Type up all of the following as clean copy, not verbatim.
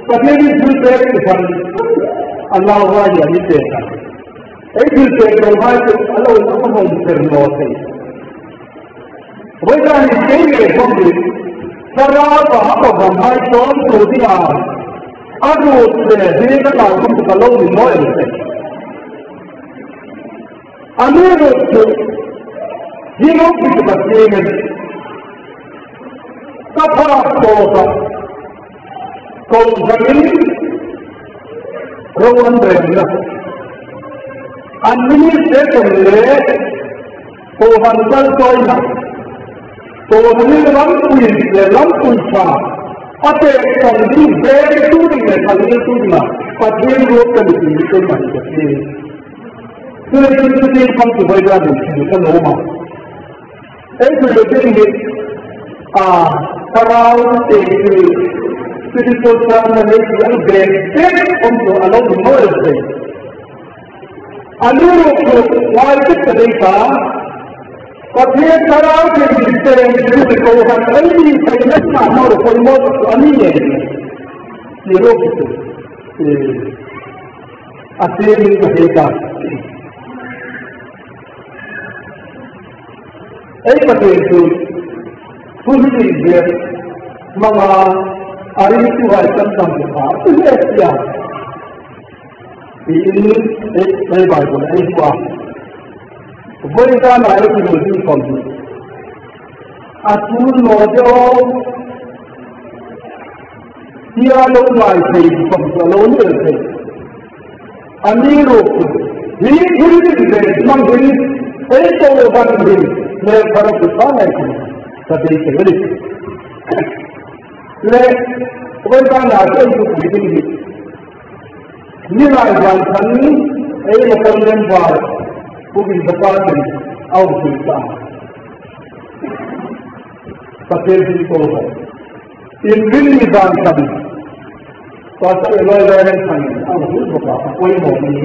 ประเทศที่คือเต็มกันอัลลอฮฺว่าอย่างนี้เต็มกันไอ้คือเต็มเราให้อัลลอฮฺต้องมองเต็มโลกเลยเวลาที่เต็มเลยผมดูสระว่าเขาทำให้ต้นตัวที่อาดูเลยที่นี่ก็เราต้องตะลุยน้อยเลยอันนี้ก็คือยิ่งเราคิดแบบนี้เนี่ยก็พอโตกับคนที่เราวันเดิมนะอันนี้เด็กคนเล็กโตหันกันตัวนะโตนี้ล้ำคุยเลยล้ำคุยชาอาเจคนที่เด็กตู้นี่เนี่ยคนนี้ตู้นะปัจจุบันรู้กันดีเป็นมันจะเป็นคือที่ฟังที่ไปได้ดูกันโน้มาไอ้คือเรื่องนี้ตราเองคือที่ตัวฉันนั้นเนี่ยยังเด็กเด็กคนตัวอันนั้นน้อยเลยอันนี้เราว่าที่จะได้ค่ะประเทศตราเองที่เป็นที่ตัวฉันไอ้ที่เป็นนักมาหมดคนหมดอันนี้เนี่ยที่เราอาเซียนนี่ก็เห็นกันไอ้ประเทศคือผู้ที่เรียนมาอาริมิตุไว้ตั้งแต่ที่เอเชียที่ไม่ไปคนไอ้กว่าบริการอะไรที่เราดูความดีอาชูนโนโจที่เราลงไปที่ความสุขเราเนี่ยสิอันนี้รู้ที่ที่เรียนมั่งที่ไอ้ตัวบันดีเนี่ยพระพุทธเจ้าเนี่ยสติเกิดเลยวันนั้นเราเองก็คุยกันนี่นายวันนี้ไอ้เราคนเรียนว่าผู้บินสปาร์ตเอาสิ่งต่างประเทศที่โตอินวินิจฉัยกันภาษาเราเรียนกันเอาสิ่งต่างคุยหมดนี้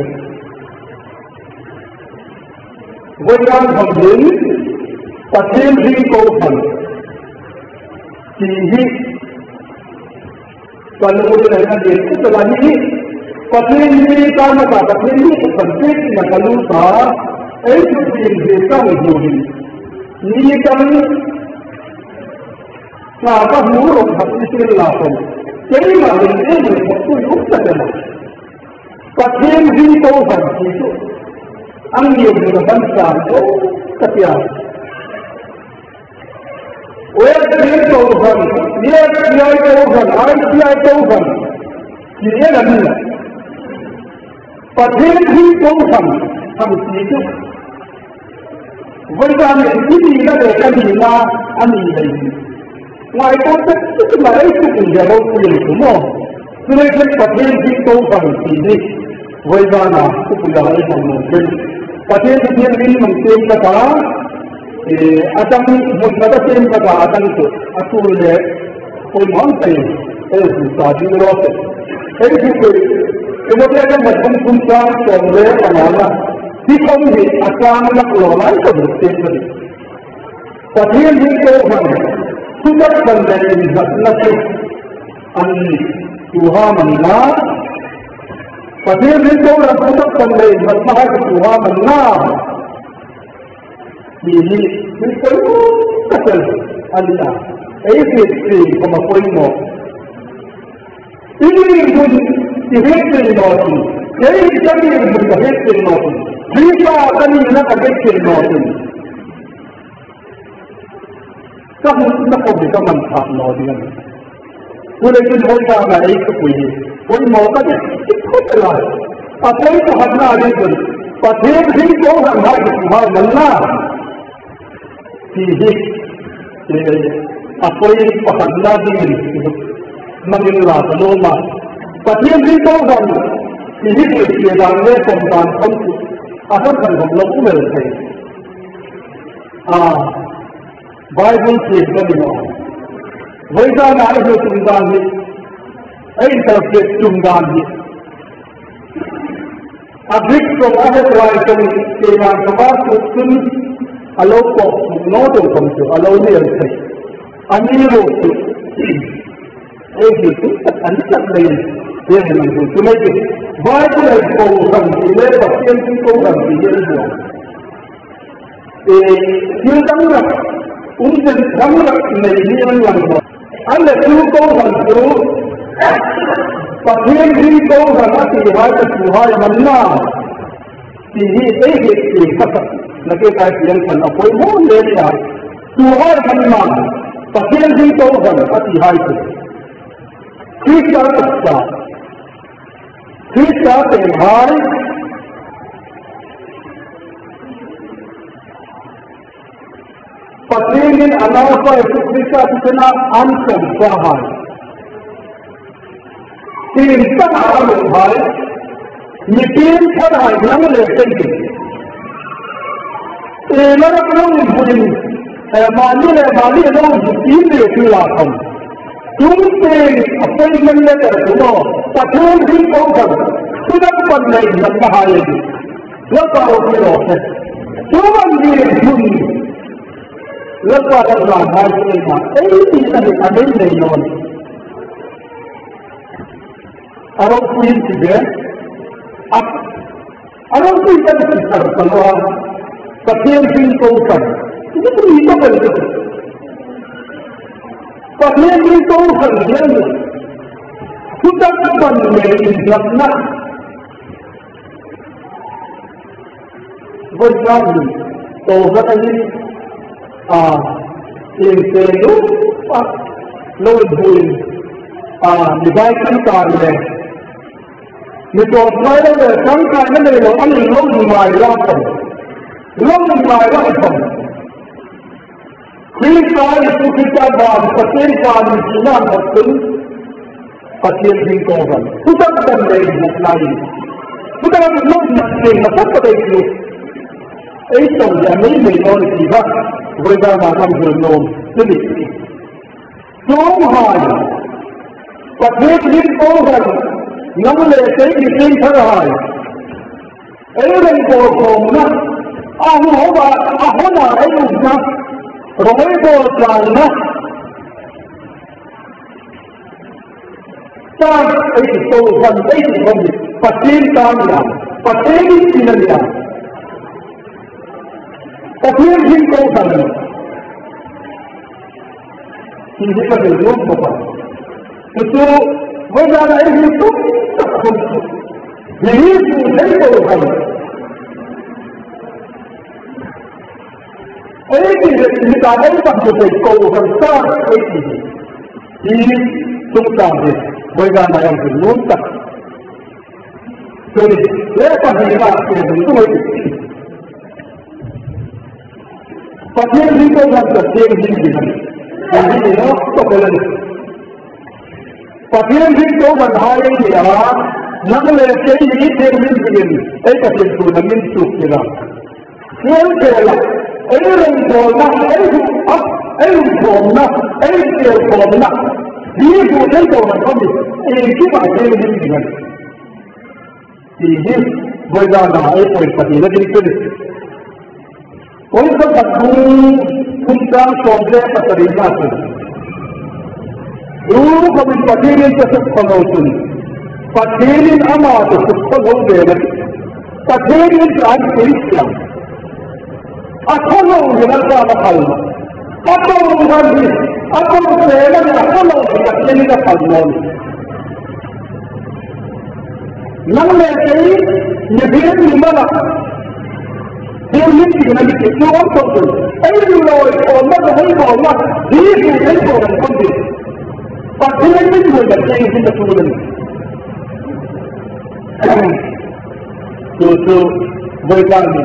วันนั้นผมเห็นประเทศที่โตที่kalau kita lihat di setelah ini, pasien ini karena pasien ini penting yang kalau sah, itu kita menjadi. Ini kan, apa muruk hati silakan. Jadi mana ini waktu itu saja. Pasien ini tahu itu, angin berbancar, setiap. ويكفي توفا يكفي توفا عايشي توفا كيانا منا فتنفي توفا خمسيته وإذا يجري لك كلمة أمينة ويقول تكتب ليس من جبوت يلكمه سنجد فتنفي توفا خمسيته وإذا نحكم لك ممكن فتنفي من كتاب Atang musnada sen pada atang itu, aku le, kau mangkai, sadi rote. Itu kemudian yang macam punca semua awalnya, di kami akan lakukan itu bersih. Tapi yang itu orang sudah berdaya di hati ani Tuhan Allah. Tapi yang itu orang sudah berdaya di hati Tuhan Allah. Ini itu kecil, anda. Ini sama poinnya. Ini pun dihentikan nanti. Jadi kami dihentikan nanti. Jika kami nak dihentikan nanti, kami nak bisa manfaat nanti. Boleh kita ada itu punya. Pun mau kita ikut lah. Apa itu harga itu? Pasien itu orang lagi cuma mana? Sihir, apa yang pahala diri, mengelola selama. Pasien itu orang sihir dia dalamnya tentang konflik, asal kan belum mulai. Bible cerita di mana? Wajah nak itu tunggang ni, interpret tunggang ni. Abis ada kelaikan kehilangan sebab itu. Kalau kau nodong kamu, kalau ni yang saya, ani roh, Eki tutak anitak lain. Dia menunggu. Cuma itu. Baik lagi kau sampai pasien kau sampai dia buat. Dia tanggap. Untuk tanggap ini yang buat. Anda kau sampai pasien kau sampai Tuhan mana? Ini eki kata. Lagi kajian kan apa yang dia Tuhan mana? Pasien kau sampai itu. Kita tengah pasien anak itu kita kena ansam sahai. Kita alam hai, mikir sahai nama lekang. Elar pelong bukan, mali orang bukan lekang. Tumpeng appointment letter semua pasien kau sudah pandai nak bahaya itu. Lepas itu, cuma dia pun lepas orang bahaya itu, ini ada non. Orang pun juga, orang pun jadi besar kalau pasien kau itu pun itu betul. Pasien itu kerja, sudah pandai nak berjalan. Tobat ini, itu lembut, dibaikan karya. Mitosmaya sangka ini orang lembut. Kita itu kita bahas pasien kami Cina betul pasien bingkosan. Sudah pandai lain. Sudah belum masih apa itu? Itu yang ini kita bersama belum. Jadi, semua pasien bingkosan namun saya ini terhai. Orang bingkosan, ahona ayuhna. Roy Bolsana tak itu sampai itu pasien kami pasien Cina pasien kau kami ini pada belum apa itu bagaimana itu ini itu kami kita ada sampai kau besar ini sudah bagaimana yang belum tak. Jadi lepas itu pasien itu adalah pasien ini tak boleh. Pasien itu berhari dia, namun pasien ini termin begini, pasien itu namun suka. Yang kedua. Orang bola, orang bola, dia bukan orang kami. Ini macam ini. Ini bagaimana itu pasien itu? Orang tu kita sudah terima tu. Dulu kami pasien itu sekolah pasien amat sekolah dia. Pasien itu ada Islam. Aku mau mengenal apa? Aku mengenal, aku mengenal, aku mau mengenal apa? Nama ini nyebut mana? Dia mesti nak dijual tu. Ini orang, dia bukan orang pun. Pasien itu juga jadi kita tulen. Tu berkali.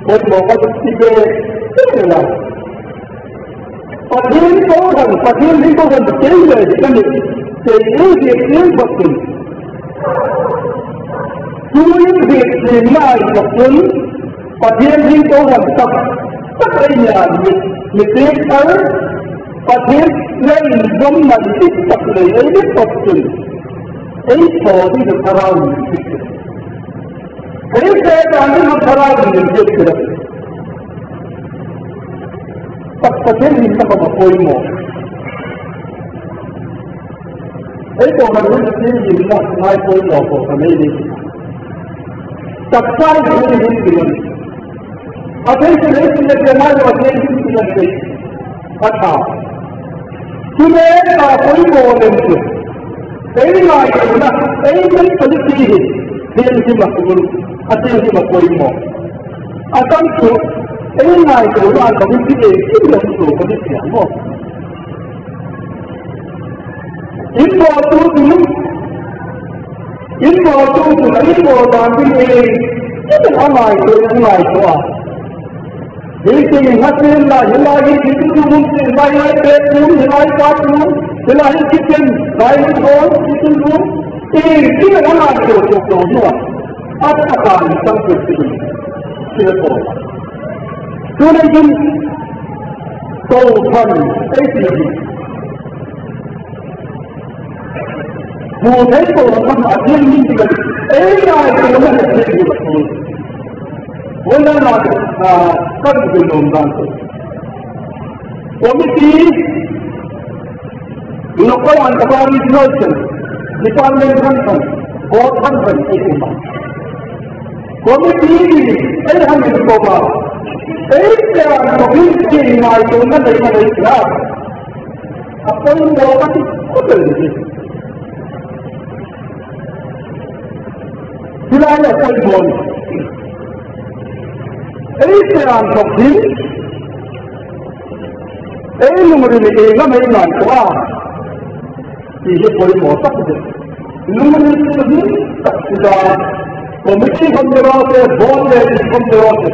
Một cái gì về thế là pasien itu kan bekerja di sana, jadi dia betul. Kemudian dia naik betul, pasien itu kan tak kaya, mikir pasien lain zaman tak kaya ini betul. Ini body itu terang. Ini saya tanya terang ini betul. Tak pasien ini tak apa poin mo. ấy còn là những cái gì mà mai tôi bỏ của cái này đi tập sai những cái gì ở đây thì lấy cái này mai vào đây thì cái này bắt đầu cho nên là ਕੋਈ bộ lên được đấy là cái đó đấy mới có cái gì thì mà cũng ở đây thì mà coi mò ở trong chỗ đấy là cái đó có cái gì cái đó có cái gì mà importante importante itu ramai tua. Jadi hasil lah, hilai itu mungkin hilai bedroom, hilai bathroom, hilai kitchen, dining hall, kitchen room. Ini ramai tua. Apa kali sampai sini? Siapa? Kemudian Tuhan itu mùa thế của con ở thiên nhiên thì ấy là cái nó là thiên nhiên của tôi vốn là các cái đồng bằng có một tí nó có hoàn toàn là notion thì quan lên thân phận có thân phận cái của bạn có một tí gì ấy là mình có bảo ấy là một cái gì này tôi nó đấy là đấy là tôi nó có thể gì Sila na sa ibon. Ay siyan sa hin. Ay lumurinig na may iman ko Sige po yung motak din. Lumurinig na din. Sila, komiti konderate, bonde, konderate.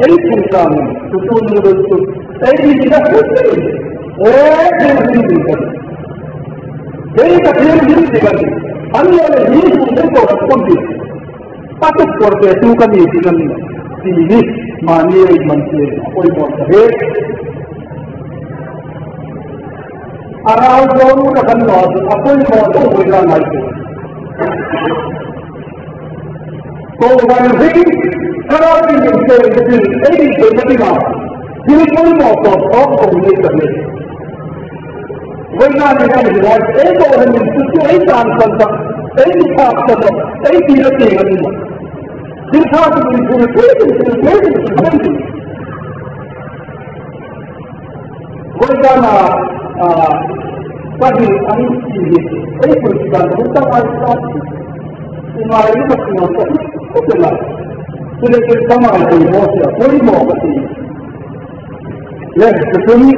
Ay kung saan, tutunod na ito. Ay hindi na ito. Hindi ka. Ay hindi ka. Ano yung hindi ko responded. Patut korte tu kami dengan ini mani mantir apa itu sahaja. Arau jauh kapan laut apa itu mau berjalan lagi. Kau mandi kalau ini jadi ini jadi mana? Ini pun mau kau ini jadi. वैज्ञानिक विभाग एक और institute transfer एक छात्र एक दिवसीय गतिविधि दिशा की पूरी वैज्ञाना पढ़ी अनुष्ठी एक पुरस्कार होता है हमारे बच्चों को कुछ सुने के समाज की मौत कोई मौत नहीं यह सुनी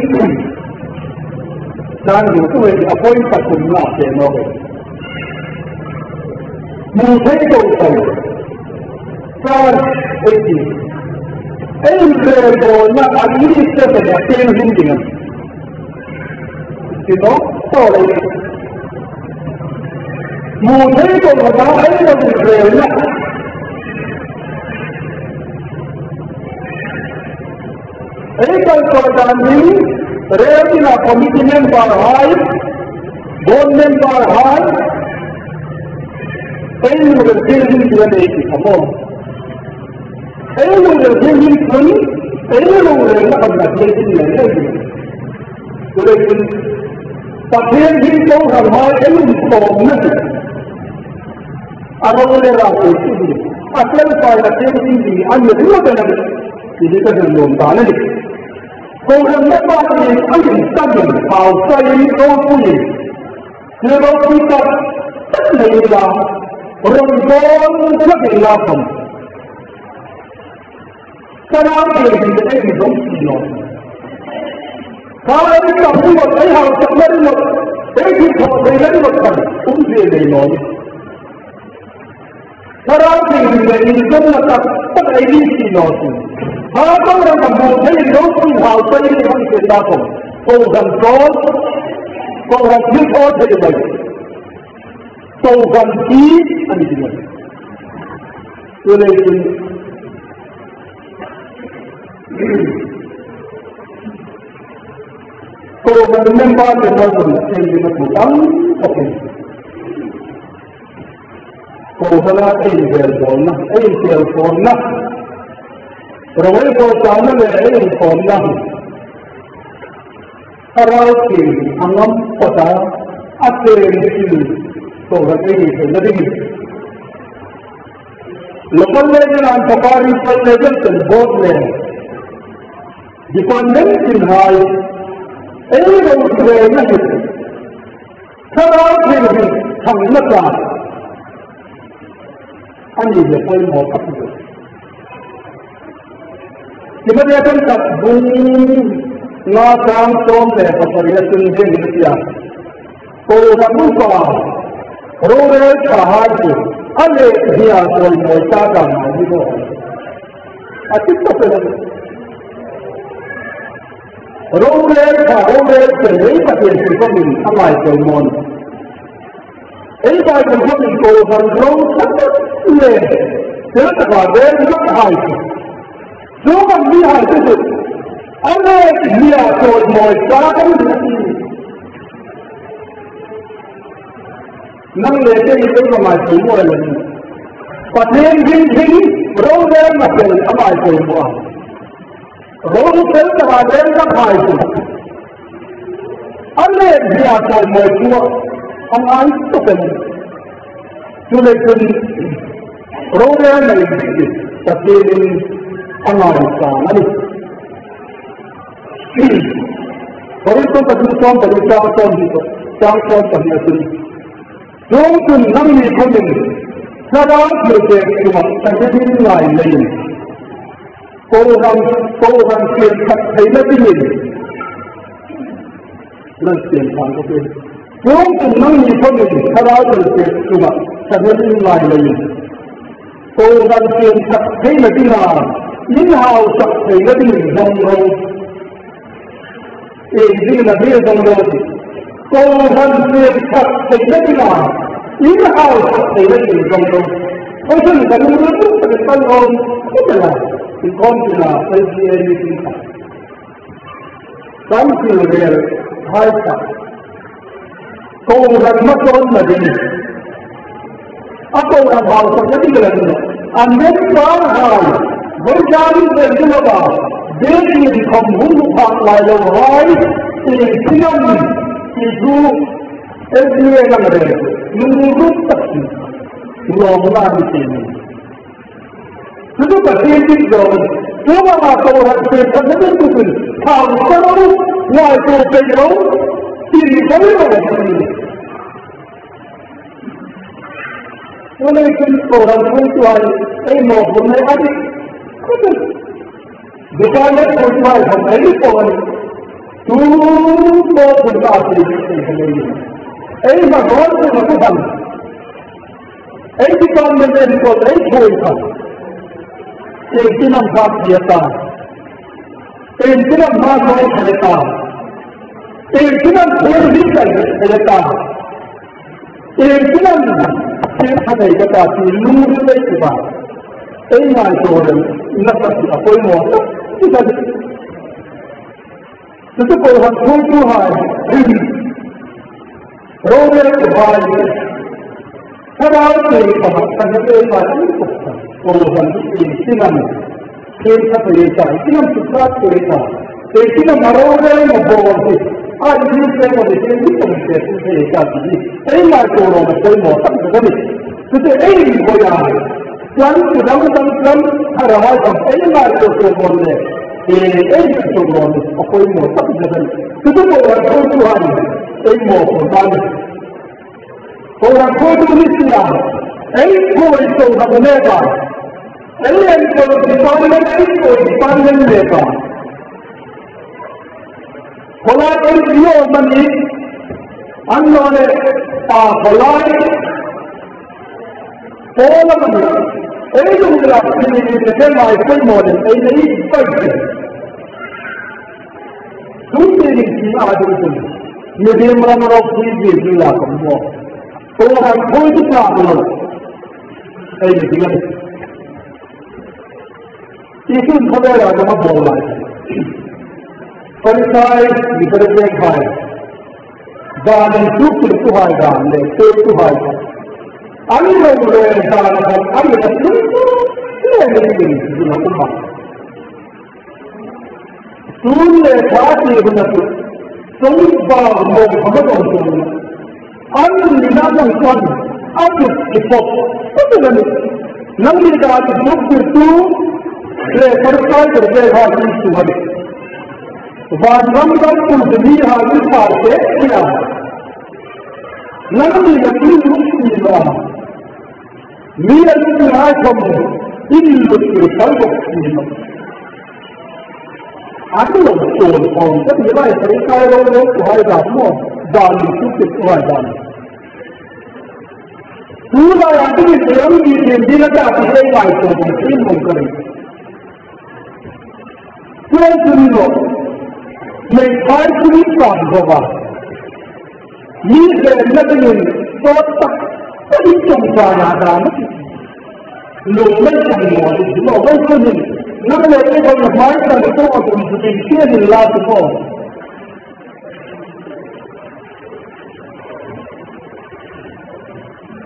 dan itu apa yang tak pernah saya nak. Mungkin itu kan itu. Enggak nak ini sahaja yang dengan. Itu tahu. Mungkin itu apa yang enggak. Kalau dalam ini Retina committee member high, board member high, any will give him to an 80 among. Any will give him 20, any will not have taken the lady. So they will prepare him to have high any for nothing. I don't know that I will I clarify that everything I'm the real benefit. It is a known talent. Cô đừng nhất ba thì anh chỉ tâm điểm vào xoay đôi phu nhìn. Nếu đôi phu tập tất này là rồi con rất là lao phẩm. Sau đó thì cái gì giống gì rồi. Sau đó thì tập như một cái hào tập lên một cái gì họ thấy lấy một phần cũng gì để nói. Sau đó thì người dân là tập tất ấy đi gì nói. Apa orang kampung saya dorong hal saya ini yang kita dapat. Tuhan kau, Tuhan kita saja baik. Tuhan kita ini juga. Oleh itu, kalau menyembah Tuhan yang kita bukan, oke. Tuhan angel bona. Rồi với cô cháu nó về đấy thì còn lắm. Arauki angam pata ateri torakai nadi local level and provincial level and both levels dependent in high any road where necessary Arauki thangna ani le poi mo kapu Kemudian tak bunyi ngasang som le pasariasun dia Indonesia. Kalau tak lupa, roda cahaya, ada dia soal mereka kan, itu. Asyik tak pernah. Roda sendiri pakai sistem ini, apa itu mon? Ini pakai sistem ini kalau kontrol sangat sulit. Tidak ada yang cahaya. Cuma dia itu, ada dia soal mereka kan. Nang lete itu masih semua lagi. Pasien gini, roda masih apa itu semua. Roda terbadan tak itu. Ada dia soal mereka, orang itu kan. Cuma itu roda lagi, tapi Amerika, nanti. Kalau itu terjadi itu, contoh itu. Jomsun nami komin, sadar berjaya cuma terjadi lain. Korang siap tidak ingin. Nasihat sanggup. Jomsun nami komin, sadar berjaya cuma terjadi lain. Korang siap tidak ingin. Inhau tidak ingin zongrong. Ini nabi zongrong. Korang siap tidak ingin. Ini hal tidak dilakukan. Orang yang melakukan perkara itulah dikontrol oleh kita. Sampai level high. Kau orang macam mana ni? Apa orang bangsa jadi berlaku? Anda faham? Berjari berjumpa. Jadi kamu bukan lain lain. Ini itu SDA yang ada. Menurut pasti, ulama ini. Itu pasti itu. Cuma orang seperti itu pun, kalau wajib pegang, tidak boleh. Oleh itu orang itu ada, mau punya adik, bukan orang ini pun, tu berkata ini. Bhagwan ko nakuhan. Di government ko choice ka. Tinang bhagyata. Tinang masoy halita. Tinang bhurdi halita. Tinang halay kata tinulong ay iba. Nga itoon napasi ako'y mo. Ito po ang tutuhan. Roda kembali. Kalau kita makan itu pasti orang itu sinan. Kita periksa, sinan suka periksa. Kita maroda membawa. Ini saya boleh periksa ini. Saya orang itu mau tak boleh. Jadi ini boleh. Jangan harawai sampai itu boleh. Ini itu boleh. Apa ini mau tak boleh. Itu orang Tuhan. Mau berbalik. Orang kodoh Islam, kau itu tak mereka. Kau dipanggil mereka. Kalau dia mani, anda le, kalau mani, itu adalah ini tema itu model. Ini baik. Sudah ini ada itu. Jadi orang ini juga semua. Orang itu tak boleh. Ini juga. Itu sebenarnya ada masalah. Perisai dipercayai. Dan itu hal itu hal. Ani boleh dalam ani itu ini semua. Sunnah pasti benar. sống vào một không có đồng tiền anh nhìn ra rằng con anh được cái phục tất cả là nắm đi ra thì lúc từ tu để phân khai để về họ đi tu hành và nắm bắt từ đi họ đi phá thế kia nắm đi là đi lúc gì mà mi anh đi hai không in được cái cái phục gì mà anh là trốn phòng tất nhiên là phải khai đâu đâu của hai đàn mà đàn thì chút cái ngoài đàn cú là anh đi theo đi tìm đi là ta phải lại trốn tìm một cái quên đi rồi mình phải suy nghĩ rồi mà như thế là cái gì tốt tất đi trong nhà đàn lùi lên trong nhà thì nó vẫn có gì nó là cái con mà phải là cái con của mình kia thì là cái con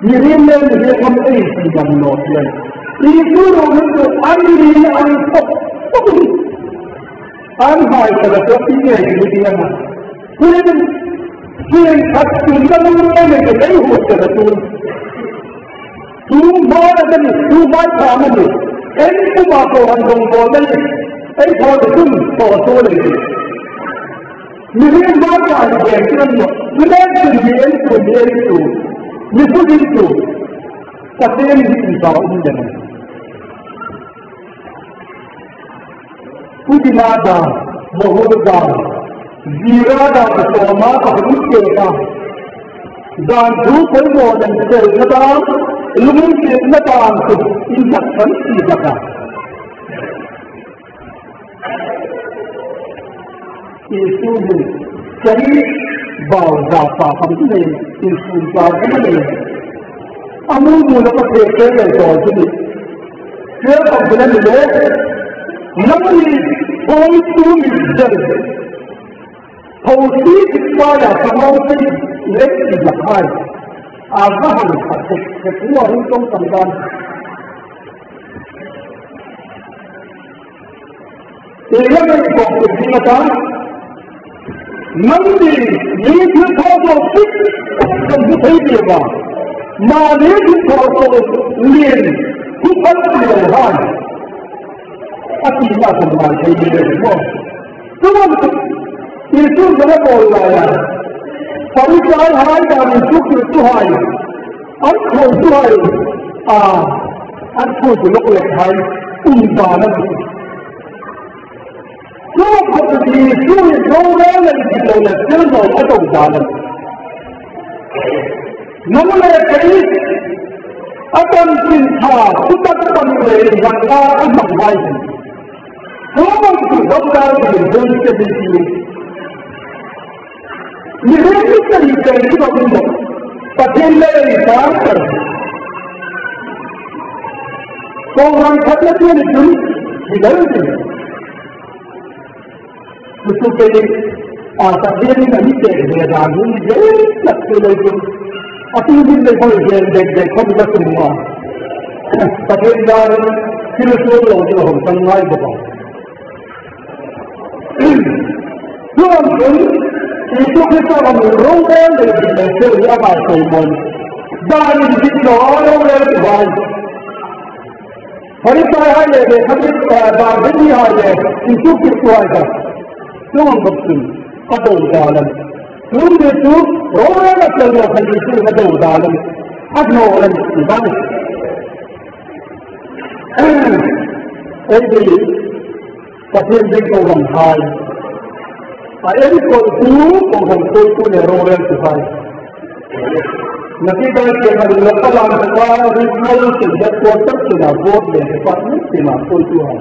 như thế nên thì không ai thì làm nổi lên thì cứ rồi nó anh đi anh phục anh hỏi là cái gì thì mà quên thật chúng ta muốn nghe cái đấy hụt cái tu mai là cái tu mai tham mình em cũng bảo tôi hành động của mình em thôi thì cũng bỏ tôi đi như thế mai là cái gì đó như thế thì em tu như thế thì tu tất nhiên thì sao cũng được कुछ ना जा बहुत जा जीरा जा तो माँ का कुछ केगा जान धूप कोई मौजन से नता लुमिन के नता अंकुर इन सक्कन की जगह यीशु ने सही बाव जाता हमने यीशु का हमने अमूल मूल पर देखते हैं तो जी फिर अपने लिए नमूने कोई तुम इज्जत होती कितना समाज से लेकर लखाए आगा हम सकते हैं पूरा हम तो संतान ये मैं आपको बताता नमूने ये जो तो फिर कब नहीं देगा माने जो तो लिए कुछ नहीं रहा अति बात हमारे लिए देखो तुम यीशु ने बोला है परिचार हमारे काम शुक्र तुहाई अर्थों तुहाई अर्थों को लोग लेखाई उन्दानन तो अब यीशु ने जो वाले जिलों फिर वो तो उन्दानन नमूने कई अपन चिंता सुतक पंद्रे रंगा अमवाई Someone to come down to the responsibility. You really can do it, but then there is answer. So one couple of minutes, he doesn't do it. Mr. Kelly, Saturday night, they are doing very flexible. I think they come to the one. But then there are still so long, some light about. Tuhan itu kita menurunkan dari siapa pun dari situ orang yang baik. Hari saya ini hari ini hari itu kita ada. Tuhan betul ada udalan. Tuhan itu orang yang terlalu itu ada udalan. Ada orang ibadah. Jadi pasien itu orang hal. Ayat itu orang itu neroran tuhan. Nanti kalau kita lepas langkah ritual sejak kuartal kita buat deh, pasien kita tuhan.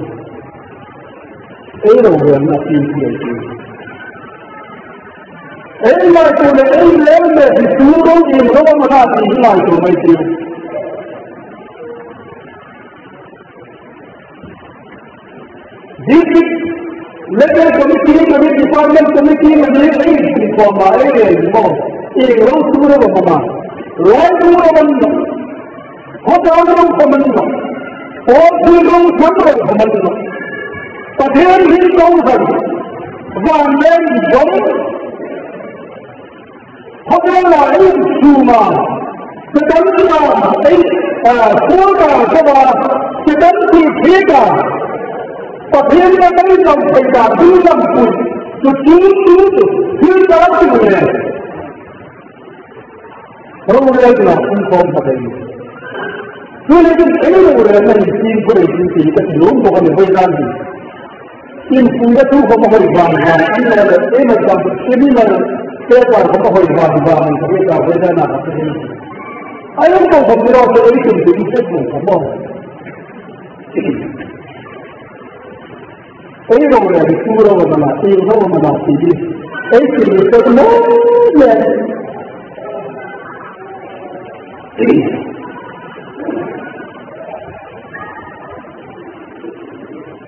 Neroran nanti itu. Emak itu lemah itu orang yang mana tinggal itu macam. Jadi लेकिन committee department committee में नहीं हमारे एक रोज पूरे बना रोज पूरे बनना हजार बनना और फिर रोज छत्र बनना पठेर ही कौन है वह मेन जम เขาเรียกว่าไอ้ชูมาจะตั้งที่ว่าไอ้ตัวการก็ว่าจะตั้งที่เพียงประเทศก็ไม่ต้องไปการดูลำพูจะจูดคือการที่เนี่ยเราเรียกว่าคุณพ่อมาได้คือในที่ไอ้เราเรียกว่าทีมคนที่ทีก็จะล้มบอกกันไปกันทีมคุณก็ถูกเขามาบริบาลกันอันนี้เราเองมันจะที่นี่เราเจ้าว่าเขามาบริบาลมันเขาเรียกว่าเวลาหนักที่นี่ไอ้เราต้องผมเราจะไอ้สิ่งที่เจ้าของเขาบอกไอ้เราเรียกว่าคู่เรามันอะไรเรามันอะไรที่ไอ้สิ่งที่เราเนี่ย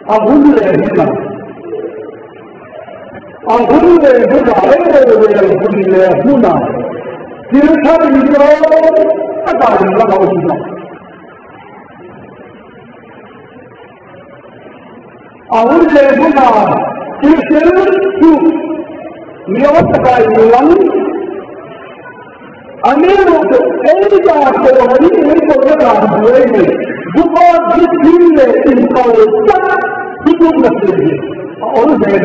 أقول هنا أقول هنا أقول هنا تلك الإجراء أتعلم لك أولا أقول هنا تلك يوسف أيضا أميرك أيضا تقولي إنك تقولي Because this thing is called people message. All that.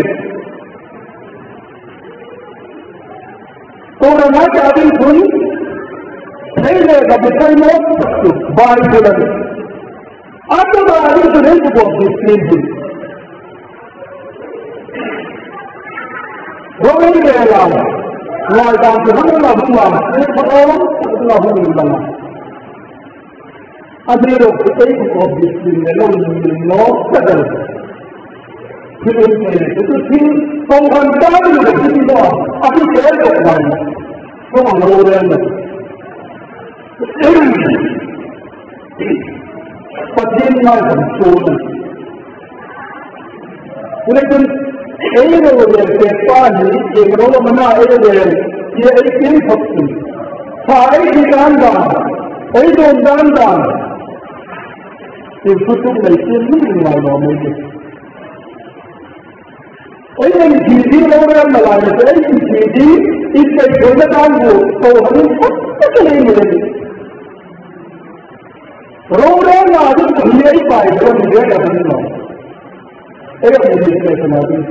So the night I will pray, pray the time of by the after that I will read about this thing. Going there now, while down to Allah, Allah, Adero potato of this thing alone will not settle. He will say, it is him from one time to the city law, I will tell you one. Come on, Lord, and but then not chosen. Listen, Ado will get party, a Romana everywhere, here a king of him. Five Ganda, Ado Ganda. If you took my children, my normal. When you see over the line, it's a good time to go home. What's the name of it? Roland, I think he is by the way of the law. Every situation of it.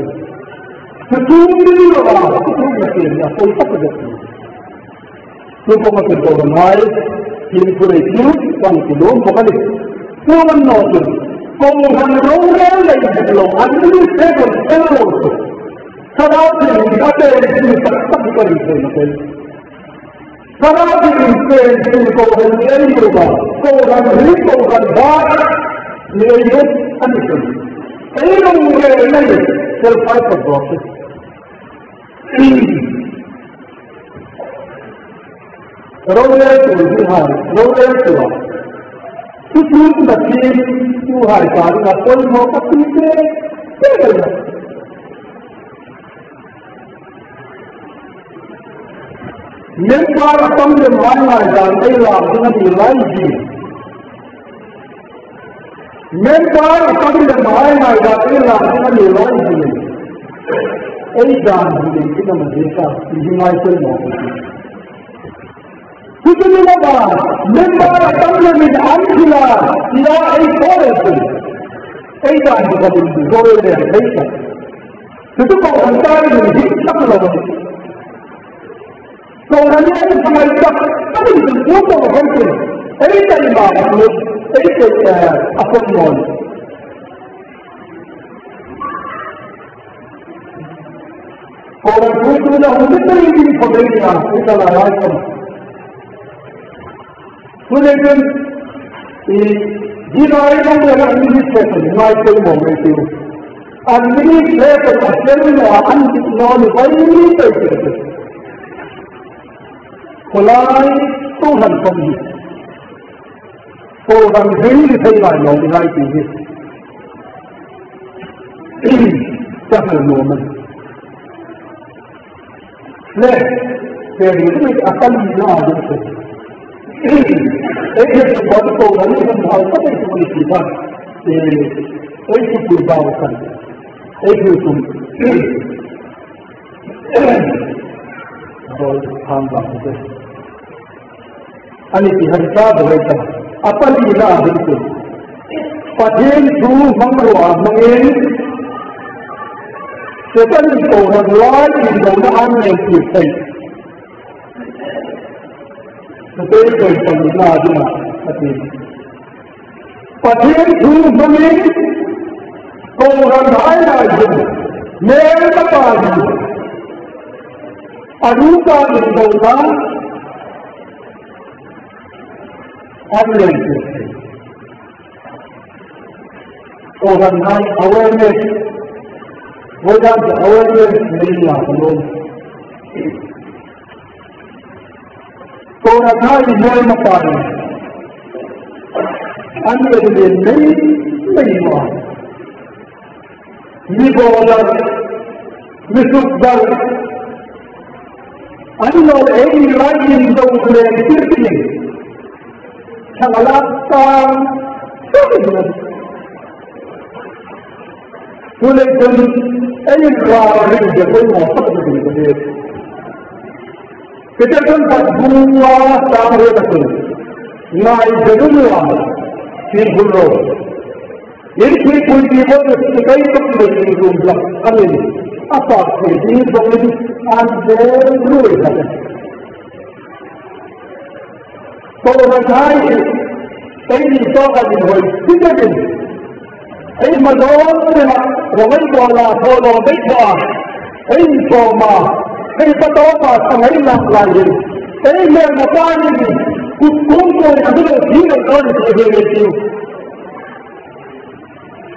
The 2 million of our material are full of the thing. Supermarket over miles, he put a huge one to loan for money. Woman noted, como Roland like the law, administrative also. Sarati in other practically same. Sarati in Spain in Cohen Yoga, Cohen Rico and Bar, Negus and Mission. Anyone who will make it shall fight for profit. Roland will be high, Roland to us. To choose the team to high card, a full more of people. Member from the Myanmar, they are going to be rising. Member from the Myanmar, they are going to be rising. Any dance in the kingdom of Asia is united more. Member from the Angela, they are a forest. A dance is going to be going there later. To do a time in the couple of them. So when you have to make up, that is the most of the country. Any time about it, it is a football. For the good to the military for the India, which are like them. So they can give our administration, Michael Mohammed, and many players are selling or unknown Polai Tuhan kami. Orang hindi saya lain lagi ini. Ini jangan normal. Leh, jadi itu akan dilakukan. Ini sebab orang ini berapa itu kita. Itu berbaukan. Itu rồi tham vào thế anh chị hãy ra về đây apa đi ra đi tu phát hiện thu mong rùa mong yên sẽ có những tổ hợp loài in đầu nó ăn nhiều chuyện thầy tôi tôi cần đi ra đi mà phát hiện thu mong yên tổ hợp loài là gì nếu các bạn arupa in đầu nó ăn nhiều chuyện thầy orang lain awareness, without the awareness, mereka belum. Orang lain boleh makan, anda boleh menerima. Dibolak, disukar, anda ini lagi yang boleh terpilih. Sangatkan, ولكن أي قارئ يقول موافقة بالكثير كتبت تقوى تعرضة ما يجدونها في الغلو يمكن كل يوم كي تقبل اليوم لك قليل أطاق في دين ضمن عن ذلك هذا فورد هاي أي طاقة هو كتبت أي مدون رميت على طول بيتها أي صوما أي تطوع سمعين أخلاقين أي من مطاعم كنت يقول فيه الغرب في الجيو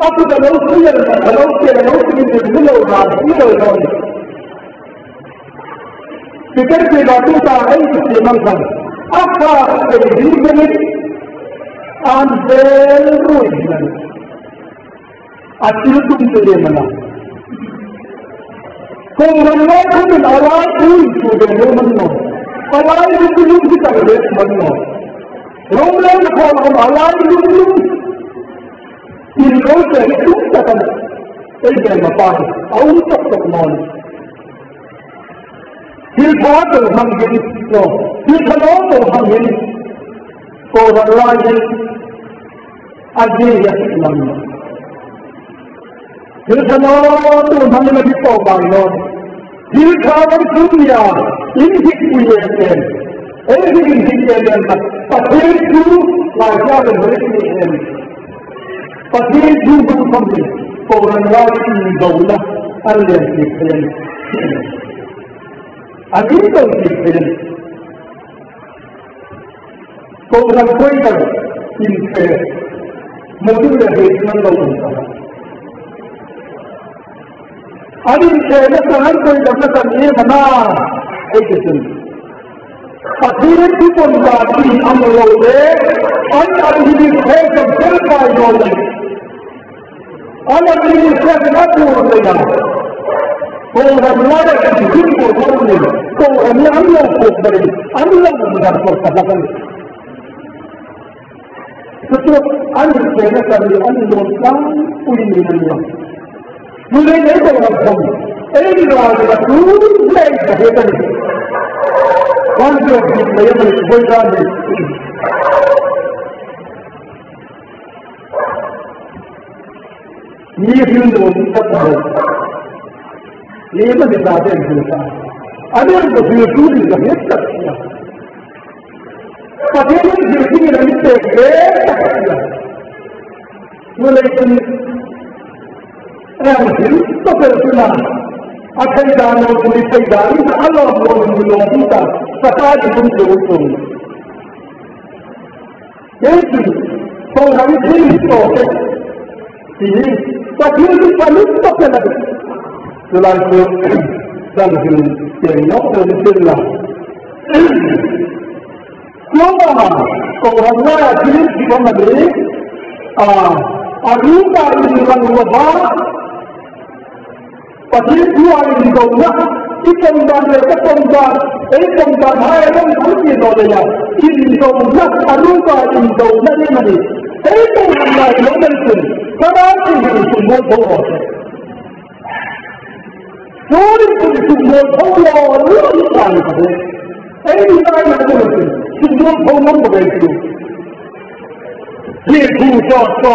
أكد لو سير لو سير الغرب فكرت باتوتا أي استعمال أكثر تجربة عن ذل رويجنا أكيد تقولي منا. كم رمضان كم الله كل شيء منا. الله يقول لك كذا منا. رمضان كم الله يقول لك. إن كنت تكتب إذا ما فعل أو تكتب مال. في الفاضل هم يجلسون. في الخلاص هم يجلسون. كون الله أجيء يسمعنا. Hilkanatu hamna bito bangon. Hilkawan dunia ini kuliahkan. Ini kuliahkan. Pakai wajah dan berikutnya. Pakai kami. Orang lain daulah Allah dikhen. Agitu dikhen. Orang kuitan infe. Mungkin hikmah daulah. أنا كذا كمان كل دفعة تانية بنا أي كسر. أخيرا تكون ذاتي أمروه أنا أريد خير كبير فايدة. أنا أريد خير ما تقولنا. هو رمضان كذي كذي هو أنا أملا كذي أملا مدرسة كذا. Betul, anda kena kami anda dosa pun minumnya. Mulai dari orang kami, ini adalah tuh lain kehidupan. Wanita yang berjuang ini, ini hidup kita. Ini menjadi ada kita. Ada yang berjuang juga kita. Tapi ini jadi lebih terkejut. Mulai dari Rasul terkenal. Akan dalam cerita ini Allah menolong kita. Sekali pun beruntung. Jadi, orang ini proses ini. Tapi itu paling terkenal. Selalu dalam cerita terkenal. Semua orang lain di mana beri, arupa ini orang lupa, pasti dua ini doa, itu pemban, hai orang kurni doa, ini doa, arupa ini doa ni mana, itu orang lain orang itu, kadang ini semua doa. Rolling to the Sumo, any time of the Sumo, here to Jota,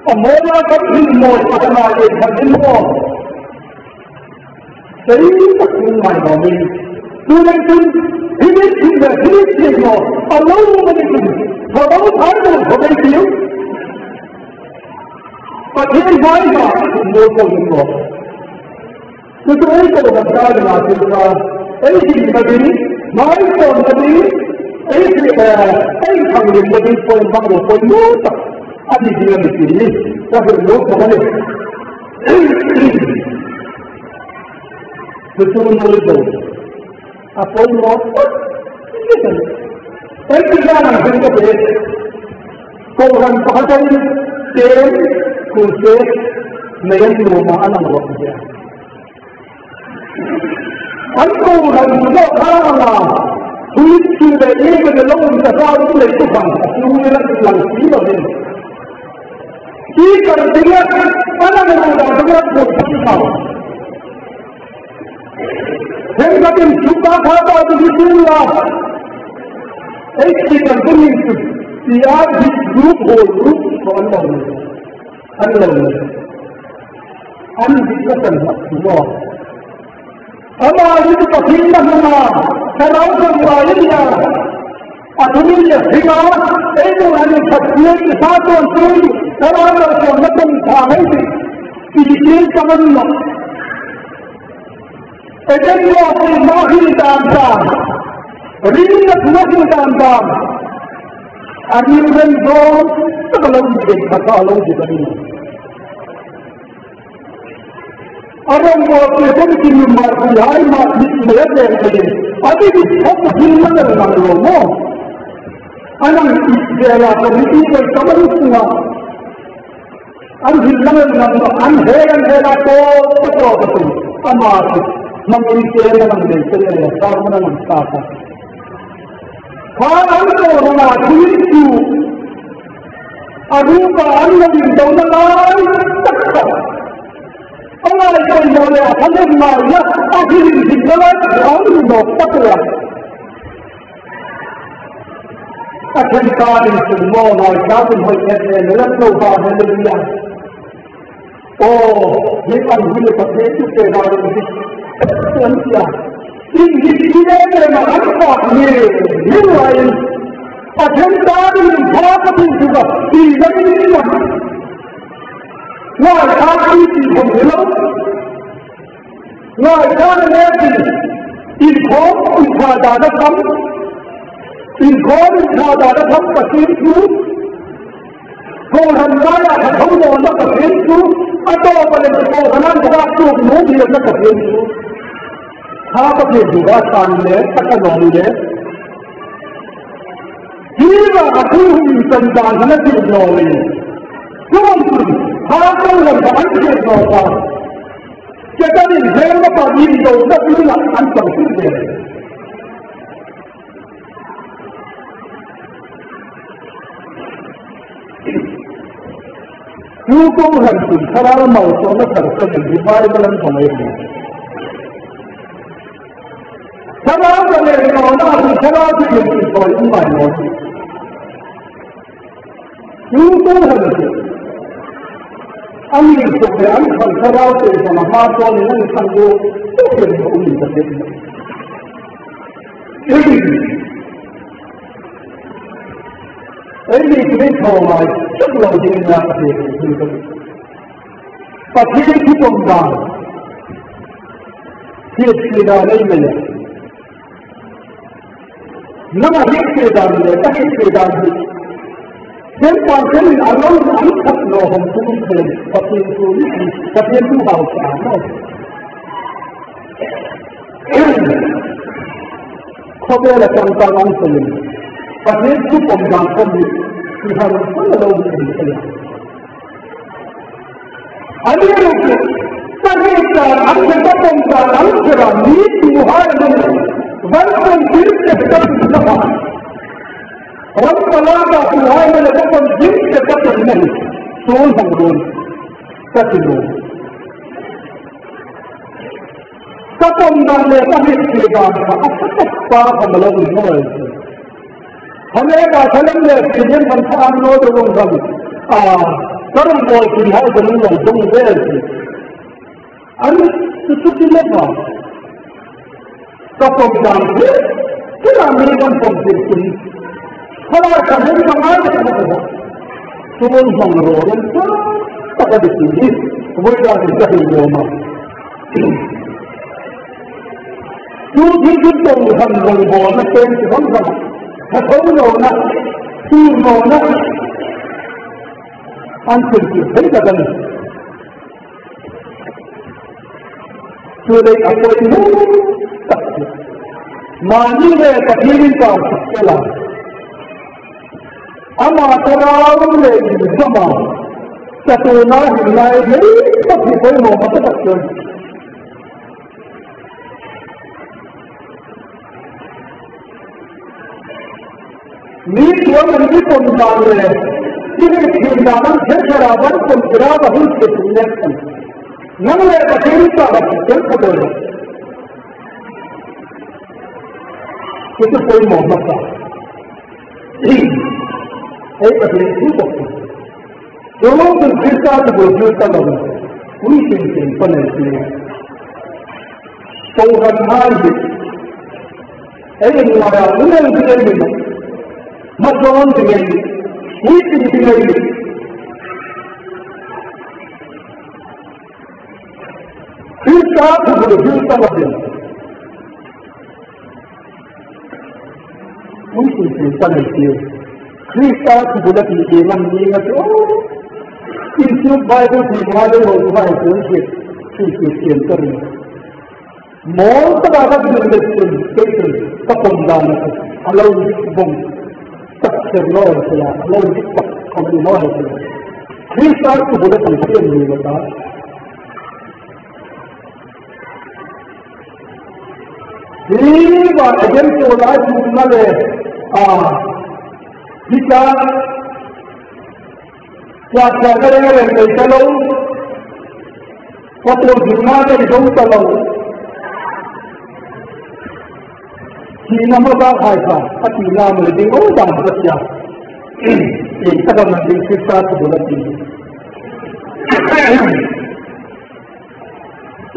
a Mola Katin more, Katin more. Say, my mommy, to the Philippines, alone with the for all time for you. But here, why not? No more. The story of the garden Africa, anything but any, my son, but any family, but in for example, for you, I did hear the city, that is no problem. The two knowledge upon what? Listen. Every man I think of it, go and pattern, say, could say, may you know, and I'm working there. Untold not who is to the even alone the God who is to come, who will not be like him. He can be another one of the world for some. Then got him to back out of the Visuala. Eight continuing to see out his group or group for unknown. Unbelievable more. Ama itu pahinga mga karawang waliya at humilya hima ito ang pagsiyan sa ato ang tuloy karawang sa matang tangay isikil ka man mo ito mo ang mahintang rin at mahintang ang iyong doon sa kalawin kakalong di ba rin Orang buat itu kini masih hay masih melihat dari tapi di satu film dalam lomo, anak istilah politik berkawan semua, film dalam anheran herato betul amat menginstalkan dalam desa sama dalam kata. Kalau orang itu arupa anda di dalam lain tak. Allah itu boleh apa namanya akhir dijalan orang nokta akan kali semua mereka berhutang dengan Tuhan Haleluya. Oh, kita boleh pakai itu kepada kita. Ini kita memang apa ni lain akan kali berapa juga tidak ini. Why can't we be from Why can't we in home in Kadada come? In home in Kadada come the same truth? Go and buy a home on the same truth? I thought when it was another to move here the same truth. Half of it was on there, Katanong there. Here are a few who can dance and let you know it. Come on, Harapan yang berangkat berapa? Jadi zaman pagi itu sudah punya antar sudah. Hukum hakim sekarang mau soal terkait dibayar dalam समय ini. Sekarang kalau orang sekarang itu soal ini, hukum hakim Amin sobre angkan sarauke sama mato ni nang sanggo tuker umi terjadi. Ini kita tahu sebelum dia nak itu. Tapi itu pembang. Dia tidak lain. Nama dia tidak lain, tapi tidak lain. Then person alone uncut no home to be but in 2 house. Cover a contact answering. But then 2 from down from you. We have a full alone in the I mean, I'm the bottom of answer. Need to hire them. One from this is the orang pelanggar Tuhan melakukan jin kepada ini, soal hubungan, kepada Kapondang mereka dikirakan, apa kamu lakukan? Mereka saling berkhianat tanpa anu dorong kami. Orang boleh kirihat dengan dorong berarti. Anu sesuatu apa? Kapondang kita mereka kompetisi. Kalau kami mengajar kita, semua orang tak ada sini. Mereka tidak berdoa. Tujuh juta orang berdoa nak terima kasih. Kalau nak, semua nak, ansur kita kan. Sudah apa itu? Mani berkhianat kau sekolah. Ama terang lagi sama. Satu nak lagi tapi kau mau apa tak? Ni tuan ini pondang le, ini pondang sekarang pondang baru sesuatu. Namanya bercerita macam apa? Itu kau mau apa? Bercerita. Kalau bercerita tu bercerita lagi, ini simpan lagi. Tuhan hari, ini mana? Ini begini. Macam dengan ini dengan ini. Kita perlu kita lagi. Mungkin kita lagi. Kita perlu lagi dengan ini. Itu Bible dimakai oleh orang Kristen. Kristen terus. Mau terdapat dengan Kristen kapondang kalau bom. Terlalu saya, terlalu cepat komunikasi saya. Kita boleh terus mengelak. Ini bahagian solat mana? Kita siapa kerana kita tahu, waktu dunia ini kita tahu. Kita mahu apa? Kita mahu dengan orang berjaya. Kita mahu kita boleh ini.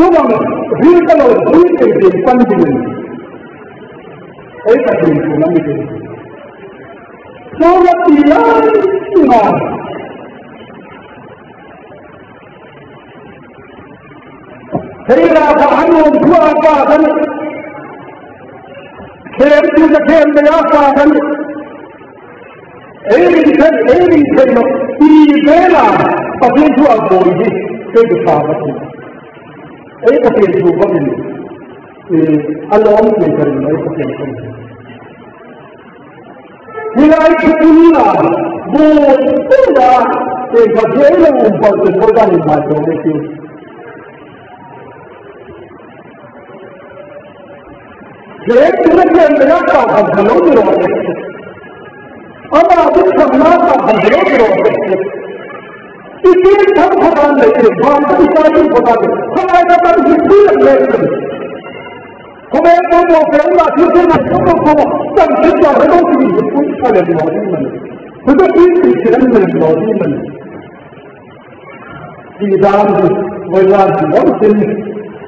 Cuma kita mahu kita pandai. Kita kita mahu. Cuma dia semua. Saya akan dua apa? Khem juga khem berapa kan? Ini kan, ini bela. Tapi itu apa ini? Kita apa? Ini apa itu? Apa ini? Allah mungkin kerana itu kan. Nilai dunia, bola, sebagai umpar sebagai macam itu. Saya tidak berapa kalau berapa. Apa itu sebenarnya kalau berapa? Itu tak pernah lagi. Bangsa kita itu pernah. Kalau ada itu lagi. Kalau kita mau berubah, kita nak berubah. Dan kita harus berubah. Ada di mana? Tetapi kita tidak berubah. Di dalam wajah kita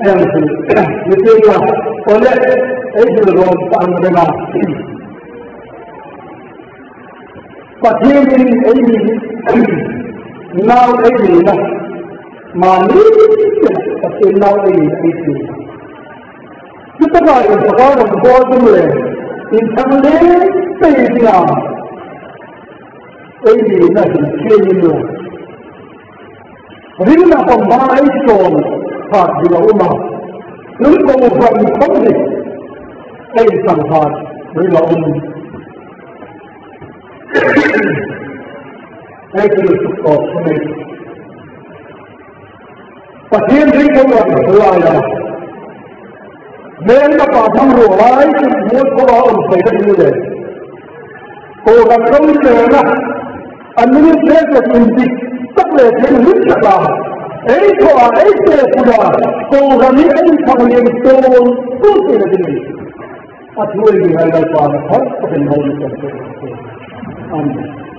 yang itu oleh itu orang Amerika. Tapi ini now ini lah, mani tapi now ini itu. Kita kalau sekarang boleh, insamle pedia, ini nanti kini. Rina pembaik pun hak di rumah. Lalu bukan komplit. Saya sangat rina umum. Saya tidak suka komplit. Pasien rina orang berlaya. Mereka pasang ruai semua orang saya tidak. Orang komplit adalah administrasi tinggi. Tapi saya tidak. puda ko rami ai family to to te lagi athuri hal pa har paten ho ni amin